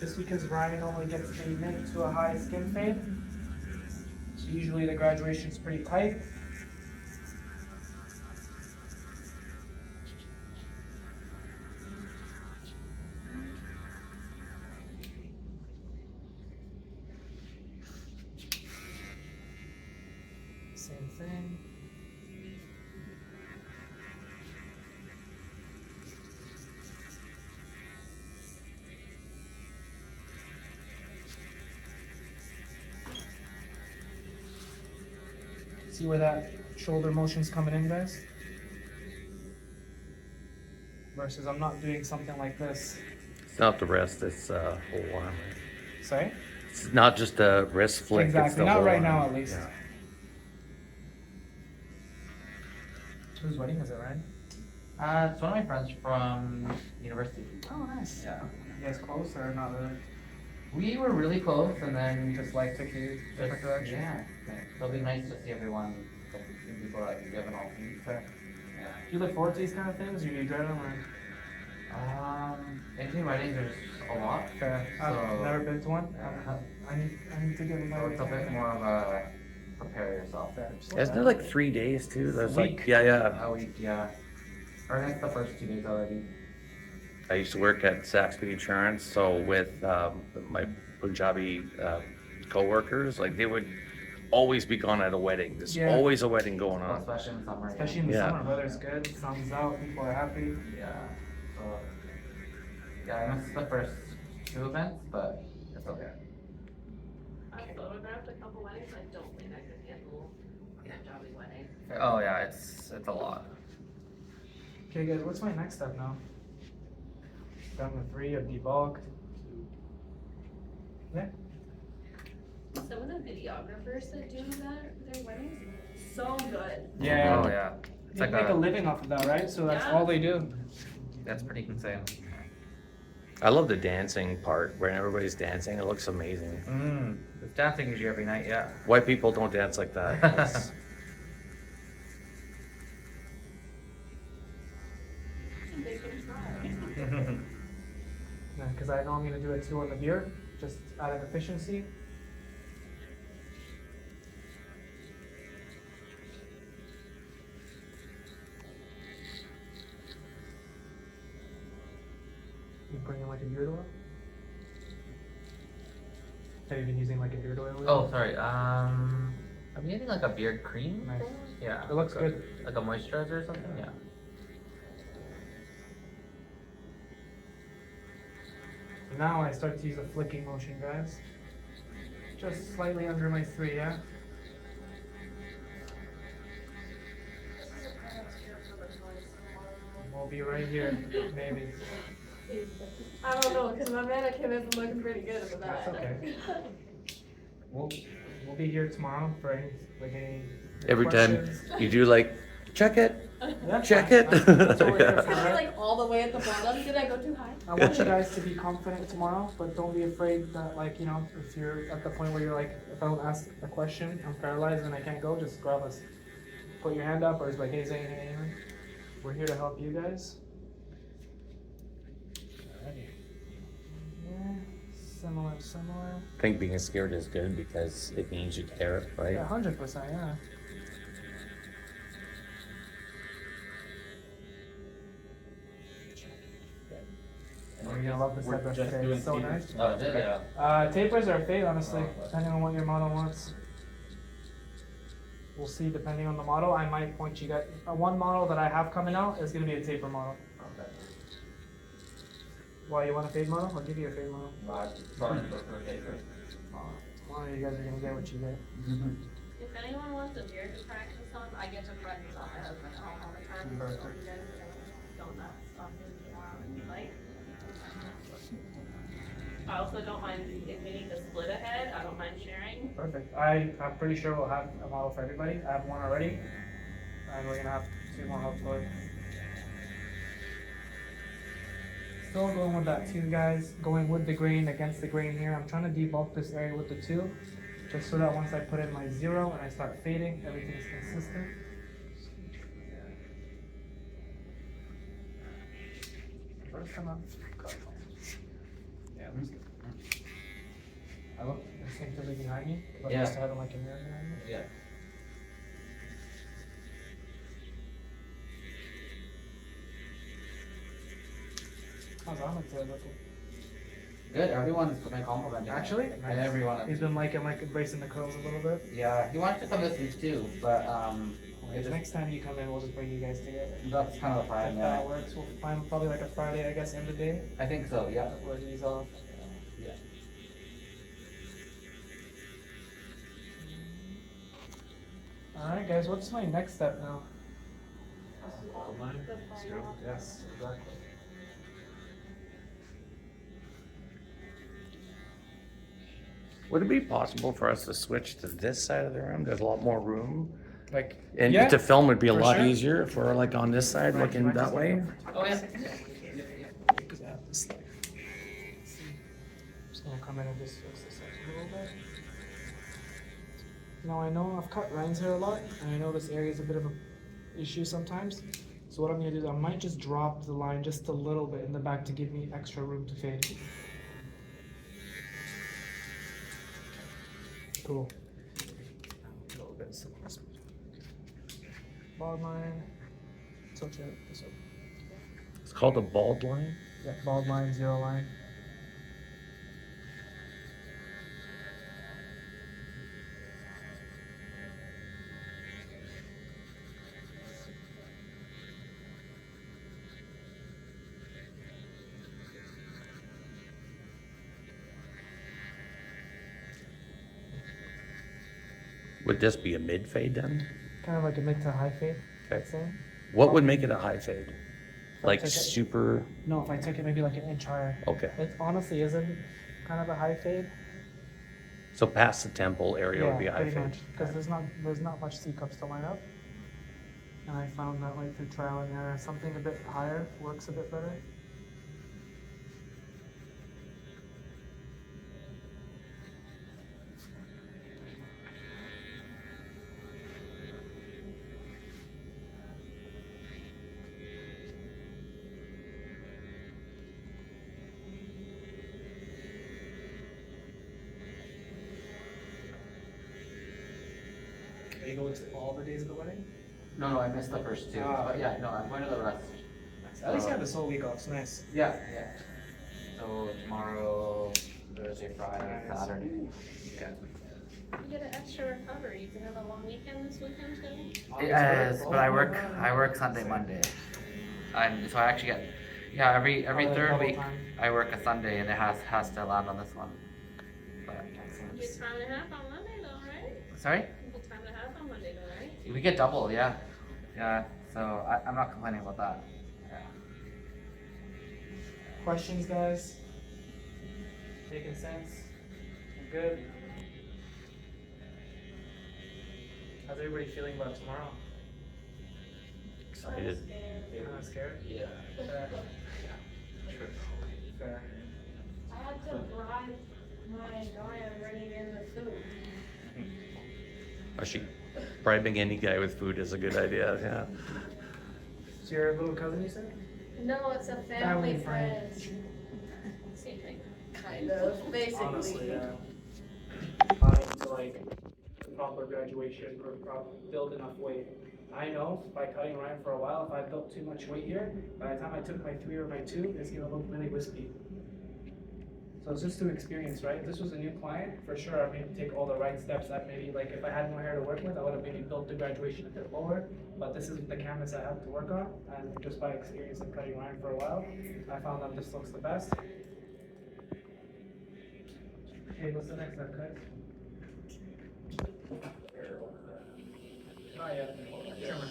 just because Ryan only gets a mid to a high skin fade. So usually the graduation's pretty tight. Same thing. See where that shoulder motion's coming in, guys? Versus I'm not doing something like this. It's not the wrist, it's whole arm. Sorry? It's not just a wrist flick, it's Exactly, the not whole right arm. now at least. Yeah. Whose wedding is it, Ryan? It's one of my friends from university. Oh, nice. Yeah. You guys close or not really? We were really close, and then Just like took you different direction? Yeah. It'll be nice to see everyone before I give an all. Fair. Do you look forward to these kind of things, or do you dread them? Or? Indian weddings there's a lot. Fair. I've So- never been to one. Yeah. I need to get So invited. it's a bit more of a prepare yourself. Fair. Isn't it like 3 days too? There's like, Week. yeah. A week, yeah. Or I think the first 2 days already. I used to work at Saxby Insurance, so with my Punjabi co-workers, like they would always be gone at a wedding. There's Yeah. always a wedding going on. Especially in summer. Especially in the Yeah. summer, weather's good, sun's out, people are happy. Yeah. So, yeah, I missed the first 2 events, but it's okay. I've photographed a couple weddings, I don't think I could handle a Punjabi wedding. Oh yeah, it's a lot. Okay, guys, what's my next step now? Done with 3, I've debulked. Yeah. Some of the videographers that do their weddings, so good. Yeah. Oh yeah. It's They like make a living off of that, right? So that's Yeah. all they do. that's pretty insane. I love the dancing part where everybody's dancing. It looks amazing. It's dancing usually every night, yeah. White people don't dance like that. It's- They can try. Because I know I'm gonna do it too on the beer, just out of efficiency. You bring in like a beard oil? Have you been using like a beard oil? Oh, sorry. I'm getting like a beard cream Nice. thing. Yeah. It looks like a- good. Like a moisturizer or something. Yeah. Now I start to use a flicking motion, guys. Just slightly under my 3, yeah? We'll be right here, maybe. I don't know, cause my mannequin isn't looking pretty good at the back. That's okay. We'll be here tomorrow for any Every time questions. you do like, check it, Yeah, check fine. it. That's what we're here for, Am I right? like all the way at the bottom? Did I go too high? I want you guys to be confident tomorrow, but don't be afraid that, like, if you're at the point where you're like, if I don't ask a question, I'm paralyzed and I can't go, just grab us. Put your hand up or just like, hey, Zain, hey, Aaron. We're here to help you guys. Alrighty. Yeah, similar. I think being scared is good because it means you care, right? Yeah, 100%, yeah. You're gonna love this We're episode just today. doing It's so tapers. nice. Oh, is it? Yeah. Tapers are fade, honestly, depending on what your model wants. We'll see, depending on the model. I might point you guys. One model that I have coming out is gonna be a taper model. Okay. Why, you want a fade model? I'll give you a fade model. Probably prefer taper. Tomorrow you guys are gonna get what you get. If anyone wants a beard to practice on, I get to practice on my husband at home all the time. So if you guys are going nuts on him tomorrow and you like. I also don't mind if we need to split a head, I don't mind sharing. Perfect. I'm pretty sure we'll have a model for everybody. I have one already. And we're gonna have 2 more hopefully. Still going with that 2, guys. Going with the grain against the grain here. I'm trying to debulk this area with the 2. Just so that once I put in my 0 and I start fading, everything's consistent. First time I've cut. Yeah, that's good. I look instinctively behind me, but Yeah. just having like a mirror behind me. Yeah. How's Ahmed today looking? Good. Everyone's been complimenting. me. Actually? Everyone. He's been like embracing the curls a little bit. Yeah. He wanted to come this week too, but it just, Next time you come in, we'll just bring you guys together. that's kind of the If plan. that Yeah. works, we'll find probably like a Friday, I guess, end of day, I think so. Yeah. where he's off. Yeah. Alright guys, what's my next step now? Outline? Zero? Yes, exactly. Would it be possible for us to switch to this side of the room? There's a lot more room. Like, And yeah, to film would be a for lot sure. easier if we're like on this side, Right, looking right, that just way. Oh yeah. Because I have this like, just gonna come in and just fix this up a little bit. Now I know I've cut Ryan's hair a lot, and I know this area is a bit of a issue sometimes. So what I'm gonna do is I might just drop the line just a little bit in the back to give me extra room to fade. Cool. A little bit similar. Bald line. Tilt it this way. It's called a bald line. Yeah, bald line, 0 line. Would this be a mid fade then? Kind of like a mid to high fade, Okay. I'd say. What would make it a high fade? Like Take it- super, No, if I took it maybe like an inch higher. okay. It honestly isn't kind of a high fade. So past the temple area would be a high pretty fade. much. Because there's not much C cups to line up. And I found that like through trial and error, something a bit higher works a bit better. go to all the days of the wedding? No, I missed the first two, Ah, but yeah, no, I'm going to the rest. At least you have this whole week off, it's nice. Yeah. So tomorrow, Thursday, Friday, Nice. Saturday. You get an extra recovery, you can have a long weekend this weekend too. Yes, but I work Oh, Sunday, Monday. And so I actually get, yeah, every like third double week time. I work a Sunday and it has to land on this one. But, You get time and a half on Monday though, right? sorry? You get time and a half on Monday though, right? We get double, yeah. Yeah, so I'm not complaining about that. Yeah. Questions, guys? Making sense? Good? How's everybody feeling about tomorrow? Excited. You're not scared? Yeah. Fair. Fair. I had to bribe my guy on bringing in the food. Actually, bribing any guy with food is a good idea, yeah. It's your little cousin, you said? No, it's a Family family friend. friend. Same thing. Kind of, basically. Honestly, yeah. Trying to like proper graduation or build enough weight. I know by cutting Ryan for a while, if I built too much weight here, by the time I took my 3 or my 2, it's gonna look really wispy. So it's just through experience, right? If this was a new client, for sure, I mean, take all the right steps that maybe, like, if I had more hair to work with, I would have maybe built the graduation a bit lower, but this is the canvas I have to work on, and just by experience of cutting Ryan for a while, I found that this looks the best. Hey, what's the next step, guys? Not yet. Camera.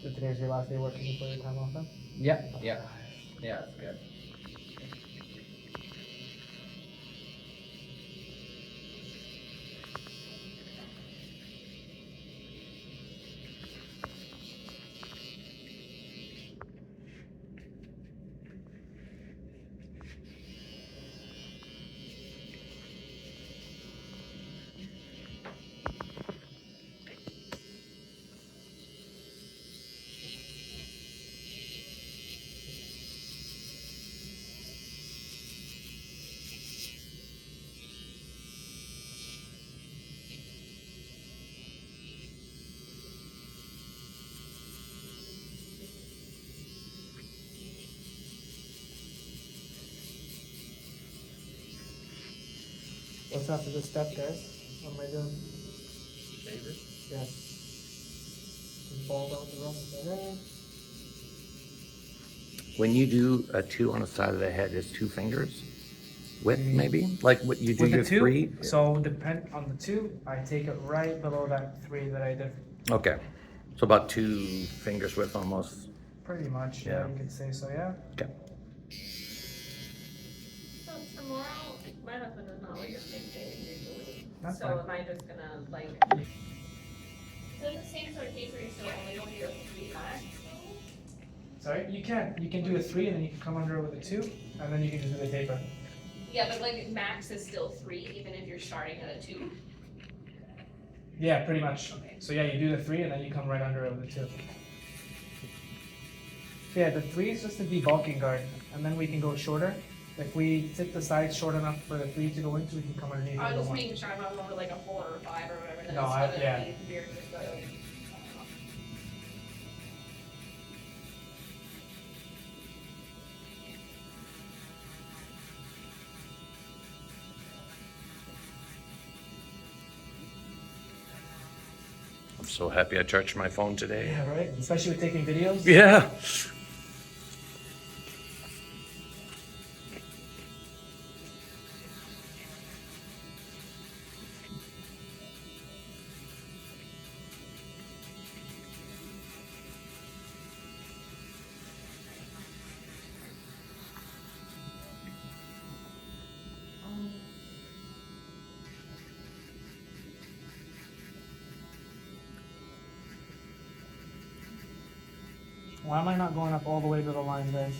So today's your last day working before your time off then? Yeah, it's good. What's after this step, guys? What am I doing? Favorite? Yes. Just ball out the room. Okay. When you do a 2 on the side of the head, is 2 fingers width maybe? Like what you do With your the 2, 3? so depend on the 2, I take it right below that 3 that I did. Okay, so about 2 fingers width almost. Pretty much, yeah, Yeah. you could say so, yeah. Okay. So tomorrow, my husband does not like the same day usually. That's So fine. am I just gonna like? So in the same sort of case where you're still only going to do a 3 max? Sorry, you can do a 3 and then you can come under with a 2, and then you can just do the taper. Yeah, but like max is still 3, even if you're starting at a 2. Yeah, pretty much. So yeah, you do the 3 and then you come right under it with a 2. Yeah, the 3 is just a debulking guard, and then we can go shorter. If we tip the sides short enough for the 3 to go into, we can come underneath I with was the just 1. making sure I'm not going to like a 4 or 5 or whatever. Then No, it's I- gonna yeah. be weird with the, I don't know. I'm so happy I charged my phone today. Yeah, right? Especially with taking videos. Yeah. Why am I not going up all the way to the line, guys?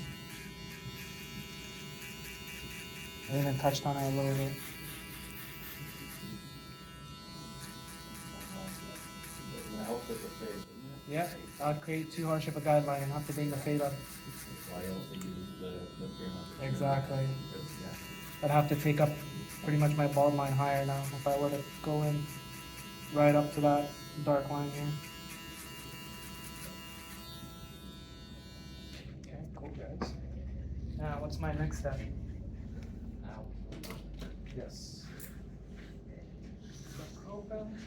I even touched on it a little bit. It helps with the fade, doesn't it? Yeah, I'd create too harsh of a guideline and have to bring the fade up. That's why I also use the trim on the Exactly. because, yeah. I'd have to take up pretty much my bald line higher now if I were to go in right up to that dark line here. Okay, cool guys. Now, what's my next step? Ow. Yes. Open.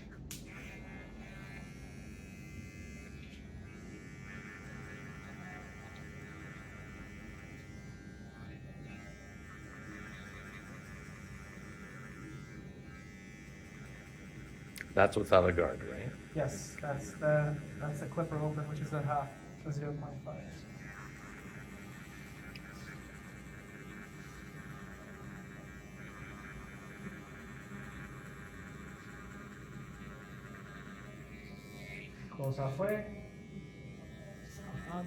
That's without a guard, right? Yes, that's the clipper open, which is a half, a 0.5. Close halfway. Up.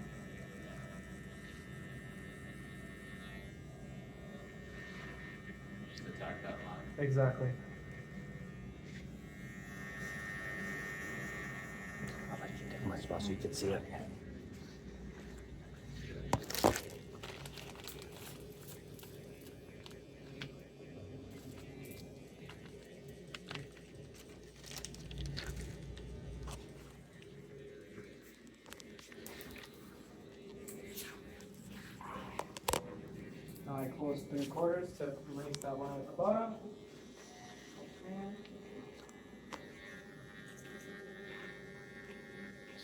Just attack that line. Exactly. My spot so you can see it. Now I close 3/4 to release that line at the bottom.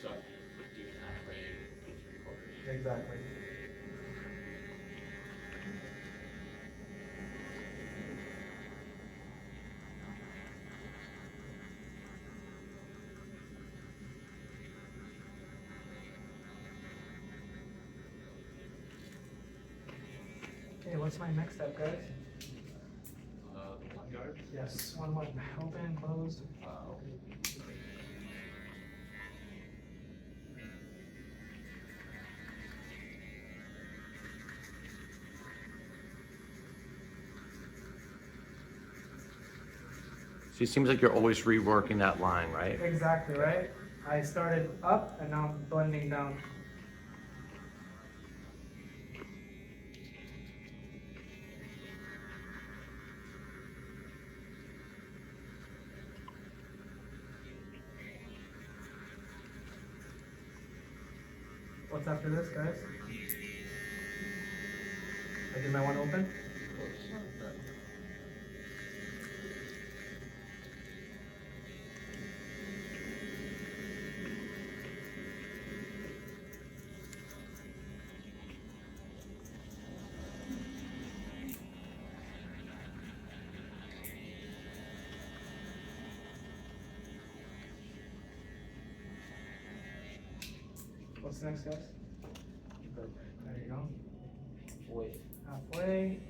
So do halfway, 3/4. Exactly. Okay, what's my next step, guys? The one guard. Yes, one more. Open, closed. So it seems like you're always reworking that line, right? Exactly, right? I started up and now I'm blending down. What's after this, guys? I did my one open. What's next, guys? There you go. Wait. Halfway.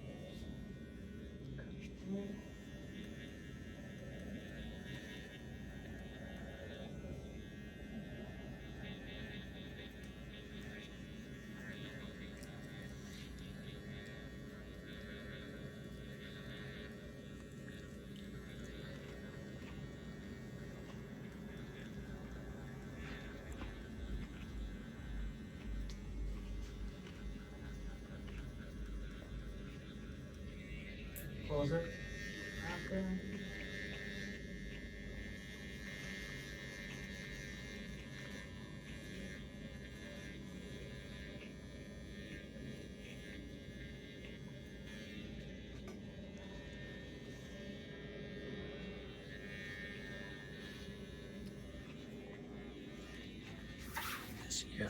Close it. After. Yeah.